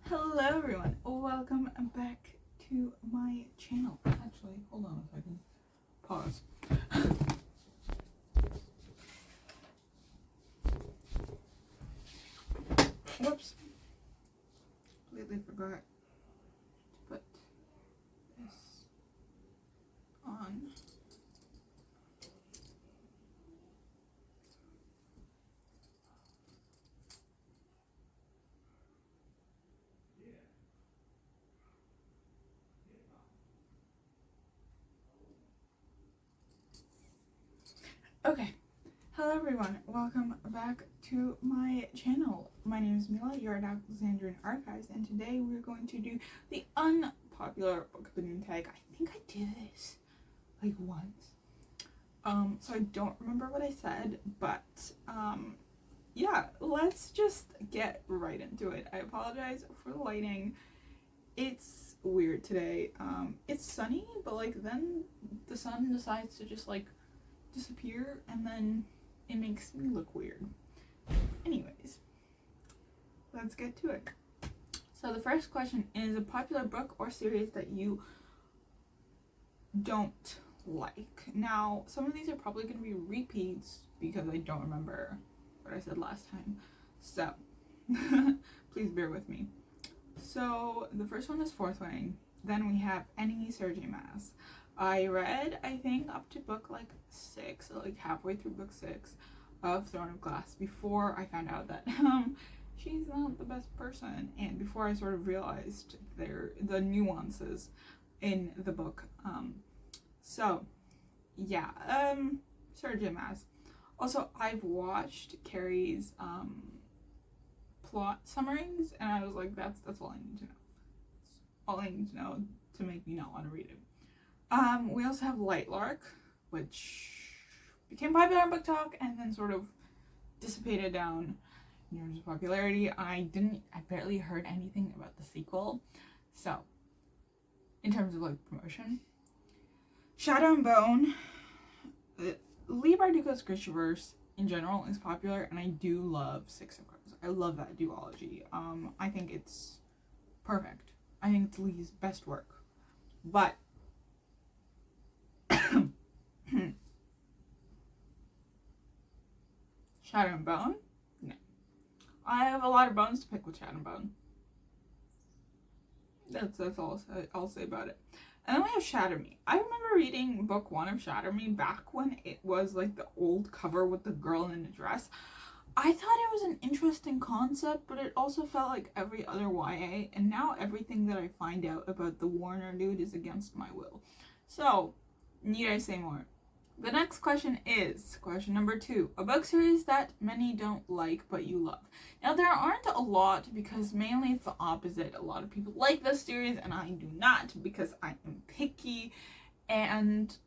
Hello everyone, welcome back to my channel. Actually, hold on a second. Pause. Whoops. Completely forgot to put this on. Okay. Hello everyone, welcome back to my channel. My name is Mila, you're at Alexandrian Archives, and today we're going to do the unpopular book opinion tag. I think I did this like once. So I don't remember what I said, but yeah, let's just get right into it. I apologize for the lighting. It's weird today. It's sunny, but like then the sun decides to just like disappear and then it makes me look weird. Anyways, let's get to it. So the first question is a popular book or series that you don't like. Now, some of these are probably going to be repeats because I don't remember what I said last time. So, please bear with me. So, the first one is Fourth Wing. Then we have Enemy Surgery Mass. I read, I think, up to book like 6, or like halfway through book 6 of Throne of Glass before I found out that she's not the best person, and before I sort of realized the nuances in the book. So yeah, Surgeon Mass. Also, I've watched Carrie's plot summaries, and I was like, that's all I need to know. That's all I need to know to make me not want to read it. We also have Lightlark, which became popular on Book Talk and then sort of dissipated down in terms of popularity. I barely heard anything about the sequel. So, in terms of like promotion, Shadow and Bone, Lee Bardugo's Grishaverse in general is popular, and I do love Six of Crows. I love that duology. I think it's perfect. I think it's Lee's best work. But Shadow and Bone? No. I have a lot of bones to pick with Shadow and Bone. That's all I'll say about it. And then we have Shatter Me. I remember reading book 1 of Shatter Me back when it was like the old cover with the girl in a dress. I thought it was an interesting concept, but it also felt like every other YA, and now everything that I find out about the Warner dude is against my will. So, need I say more? The next question is question number 2. A book series that many don't like but you love. Now, there aren't a lot because mainly it's the opposite. A lot of people like this series and I do not because I am picky. And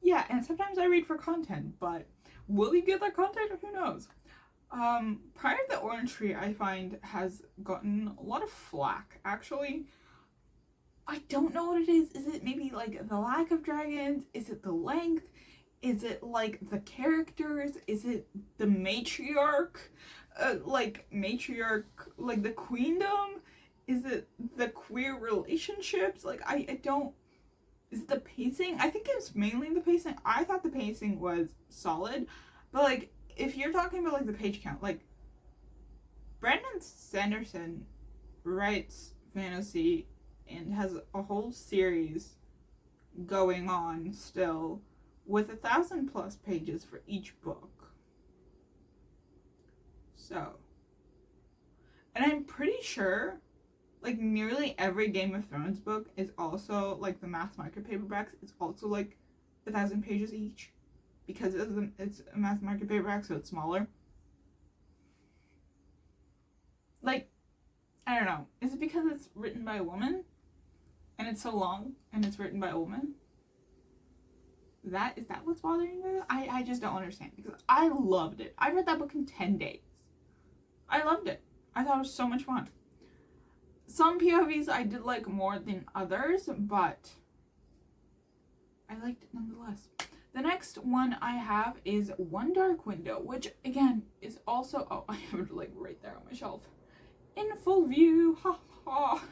yeah, and sometimes I read for content, but will you get that content? Who knows? Prior to the Orange Tree, I find has gotten a lot of flack, actually. I don't know what it is. Is it maybe like the lack of dragons? Is it the length? Is it like the characters? Is it the matriarch? Like the queendom? Is it the queer relationships? Like I don't. Is it the pacing? I think it's mainly the pacing. I thought the pacing was solid, but like if you're talking about like the page count, like Brandon Sanderson writes fantasy and has a whole series going on still with 1,000+ pages for each book. So, and I'm pretty sure like nearly every Game of Thrones book is also like the mass market paperbacks. It's also like 1,000 pages each because it's a mass market paperback, so it's smaller. Like, I don't know. Is it because it's written by a woman? And it's so long, and it's written by a woman? Is that what's bothering you? I just don't understand, because I loved it. I read that book in 10 days. I loved it. I thought it was so much fun. Some POVs I did like more than others, but I liked it nonetheless. The next one I have is One Dark Window, which again is also, oh, I have it like right there on my shelf. in full view. Ha ha.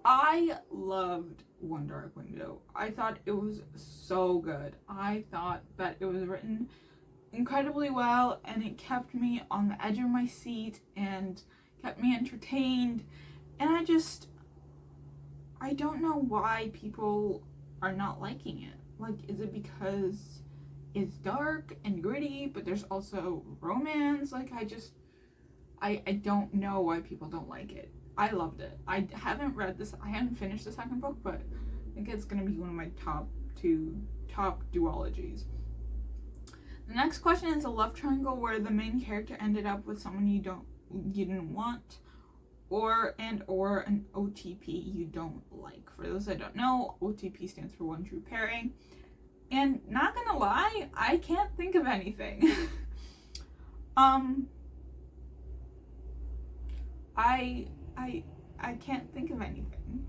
I loved One Dark Window. I thought it was so good. I thought that it was written incredibly well, and it kept me on the edge of my seat and kept me entertained. And I don't know why people are not liking it. Like, is it because it's dark and gritty, but there's also romance? Like, I don't know why people don't like it. I loved it. I haven't finished the second book, but I think it's gonna be one of my top duologies. The next question is a love triangle where the main character ended up with someone you didn't want, or an OTP you don't like. For those that don't know, OTP stands for one true pairing. And not gonna lie, I can't think of anything. I can't think of anything.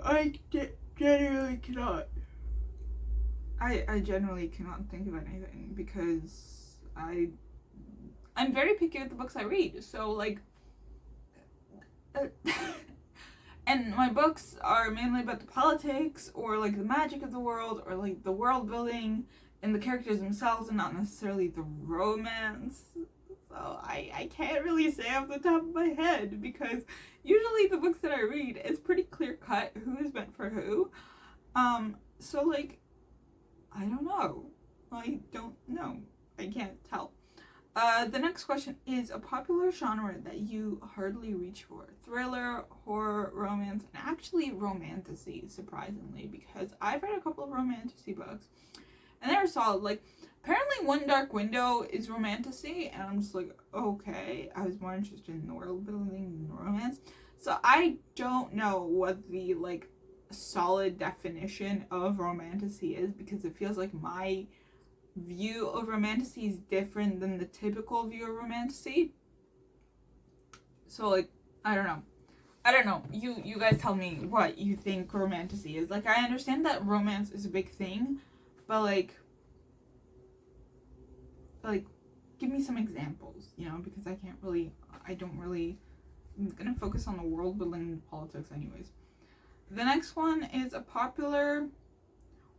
I generally cannot. I generally cannot think of anything because I'm very picky with the books I read. So, like, and my books are mainly about the politics or, like, the magic of the world or, like, the world building and the characters themselves and not necessarily the romance. So I can't really say off the top of my head because usually the books that I read, it's pretty clear cut who is meant for who. So, like, I don't know. I don't know. I can't tell. The next question is a popular genre that you hardly reach for. Thriller, horror, romance, and actually romantasy, surprisingly, because I've read a couple of romantasy books, and they were solid. Like, apparently One Dark Window is romantasy, and I'm just like, okay. I was more interested in the world building than romance. So I don't know what the, like, solid definition of romantasy is, because it feels like my view of romantasy is different than the typical view of romantasy. So, like, I don't know. You guys tell me what you think romantasy is. Like, I understand that romance is a big thing, but like give me some examples, you know, because I'm gonna focus on the world building and politics anyways. The next one is a popular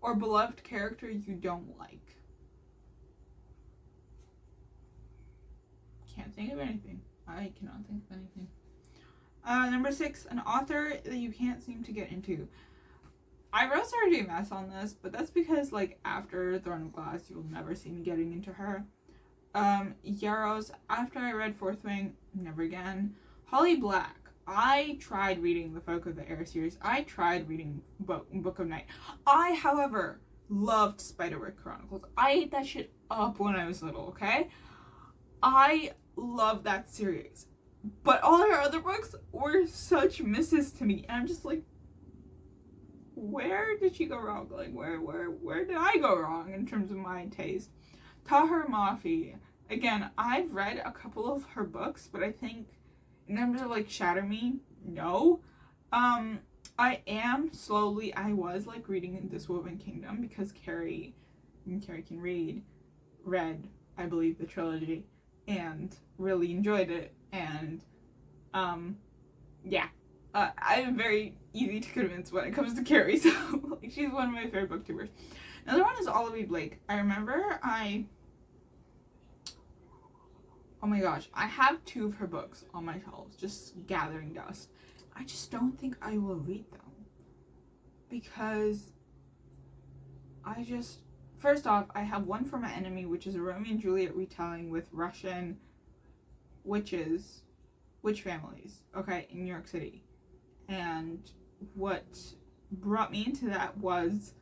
or beloved character you don't like. Can't think of anything. I cannot think of anything. Number 6, an author that you can't seem to get into. I wrote Sarah J. Maas on this, but that's because, like, after Throne of Glass, you'll never see me getting into her. Yaros, after I read Fourth Wing, never again. Holly Black, I tried reading the Folk of the Air series. I tried reading Book of Night. I, however, loved Spiderwick Chronicles. I ate that shit up when I was little, okay? I love that series, but all her other books were such misses to me, and I'm just like, where did she go wrong? Like, where did I go wrong in terms of my taste? Tahir Mafi, again, I've read a couple of her books, but I think in terms of, like, Shatter Me, no. I was like reading This Woven Kingdom because Carrie can read, I believe, the trilogy, and really enjoyed it, and I'm very easy to convince when it comes to Carrie, so like, she's one of my favorite booktubers. Another one is Olivia Blake. I remember oh my gosh, I have 2 of her books on my shelves just gathering dust. I just don't think I will read them because first off, I have One for My Enemy, which is a Romeo and Juliet retelling with Russian witch families, okay, in New York City. And what brought me into that was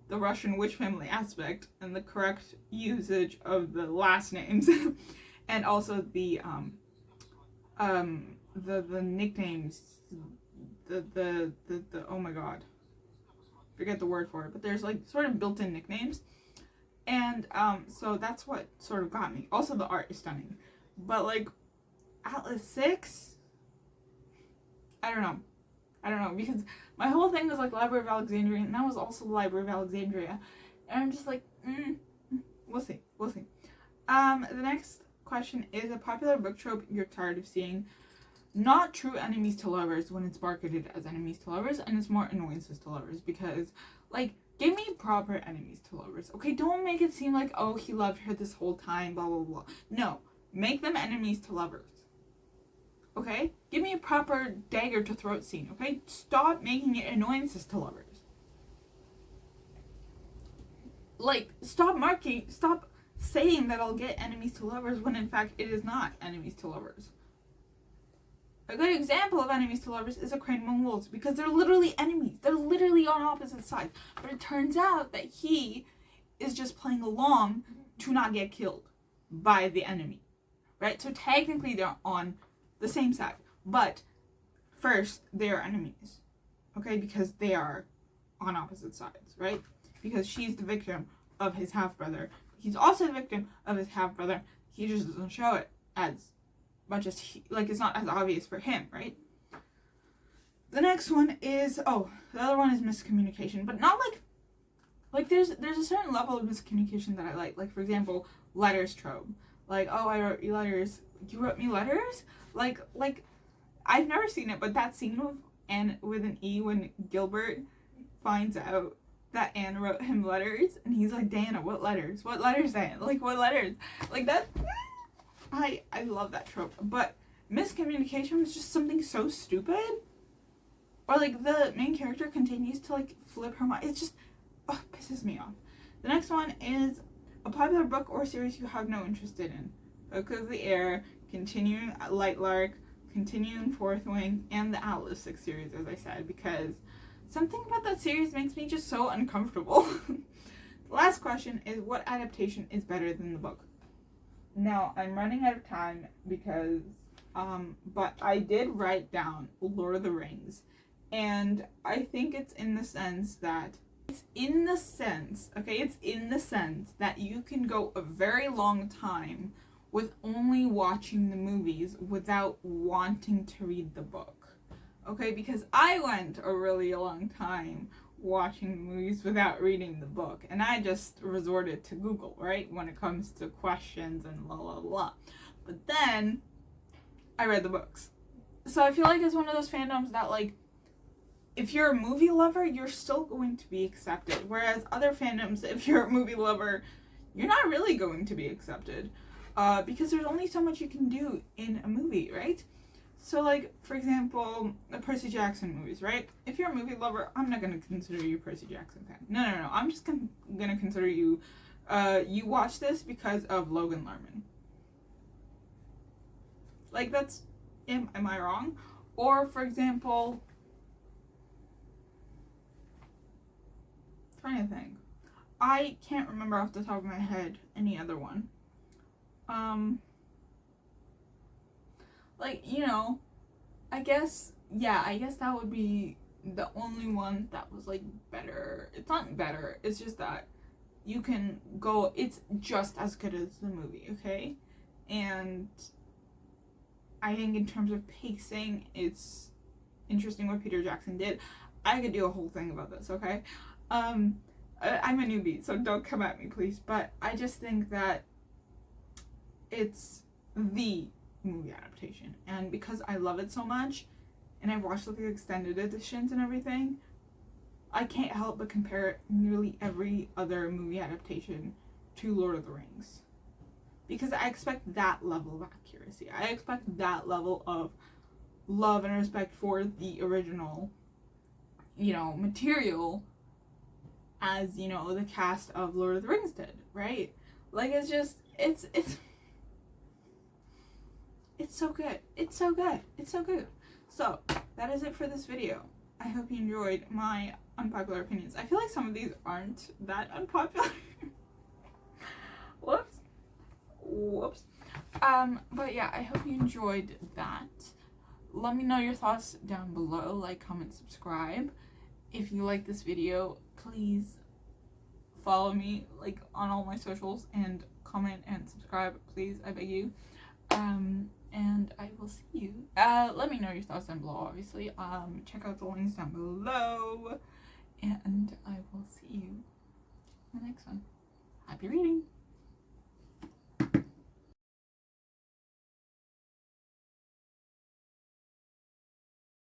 the Russian witch family aspect and the correct usage of the last names, and also the nicknames, the oh my god, forget the word for it, but there's, like, sort of built-in nicknames. And so that's what sort of got me. Also, the art is stunning. But, like, Atlas 6, I don't know, because my whole thing was, like, Library of Alexandria, and that was also the Library of Alexandria. And I'm just like, we'll see. The next question is a popular book trope you're tired of seeing. Not true enemies to lovers when it's marketed as enemies to lovers, and it's more annoyances to lovers, because, like, give me proper enemies to lovers. Okay, don't make it seem like, oh, he loved her this whole time, blah, blah, blah. No, make them enemies to lovers. Okay? Give me a proper dagger to throat scene, okay? Stop making it annoyances to lovers. Like, stop saying that I'll get enemies to lovers when in fact it is not enemies to lovers. A good example of enemies to lovers is a crane among wolves, because they're literally enemies. They're literally on opposite sides. But it turns out that he is just playing along to not get killed by the enemy. Right? So technically they're on the same side. But first, they are enemies. Okay? Because they are on opposite sides. Right? Because she's the victim of his half-brother. He's also the victim of his half-brother. He just doesn't show it as much as it's not as obvious for him, right? The next one is, the other one is miscommunication, but not like there's a certain level of miscommunication that I like. Like, for example, letters trope. Like, oh, I wrote you letters. You wrote me letters? Like I've never seen it, but that scene of Anne with an E when Gilbert finds out that Anne wrote him letters, and he's like, Diana, what letters? What letters, Anne? Like, what letters? Like, that... I love that trope, but miscommunication was just something so stupid. Or, like, the main character continues to, like, flip her mind. It just, pisses me off. The next one is a popular book or series you have no interest in. Book of the Air, continuing Light Lark, continuing Fourth Wing, and the Atlas 6 series, as I said, because something about that series makes me just so uncomfortable. The last question is, what adaptation is better than the book? Now, I'm running out of time because, but I did write down Lord of the Rings, and I think it's in the sense that you can go a very long time with only watching the movies without wanting to read the book. Okay, because I went a really long time watching the movies without reading the book, and I just resorted to Google, right, when it comes to questions and blah blah blah. But then I read the books, so I feel like it's one of those fandoms that, like, if you're a movie lover, you're still going to be accepted, whereas other fandoms, if you're a movie lover, you're not really going to be accepted, because there's only so much you can do in a movie, right? So, like, for example, the Percy Jackson movies, right? If you're a movie lover, I'm not going to consider you a Percy Jackson fan. No. I'm just going to consider you, you watch this because of Logan Lerman. Like, that's, am I wrong? Or, for example, trying to think. I can't remember off the top of my head any other one. Like, you know, I guess that would be the only one that was, like, better. It's not better, it's just that you can go, it's just as good as the movie, okay? And I think in terms of pacing, it's interesting what Peter Jackson did. I could do a whole thing about this, okay? I'm a newbie, so don't come at me, please, but I just think that it's the movie adaptation, and because I love it so much, and I've watched the extended editions and everything, I can't help but compare nearly every other movie adaptation to Lord of the Rings, because I expect that level of accuracy. I expect that level of love and respect for the original, you know, material, as, you know, the cast of Lord of the Rings did, right? Like, it's just, it's so good. It's so good. It's so good. So, that is it for this video. I hope you enjoyed my unpopular opinions. I feel like some of these aren't that unpopular. Whoops. But yeah, I hope you enjoyed that. Let me know your thoughts down below. Like, comment, subscribe. If you like this video, please follow me, like, on all my socials, and comment and subscribe, please, I beg you. And I will see you. Let me know your thoughts down below, obviously. Check out the links down below, and I will see you in the next one. Happy reading!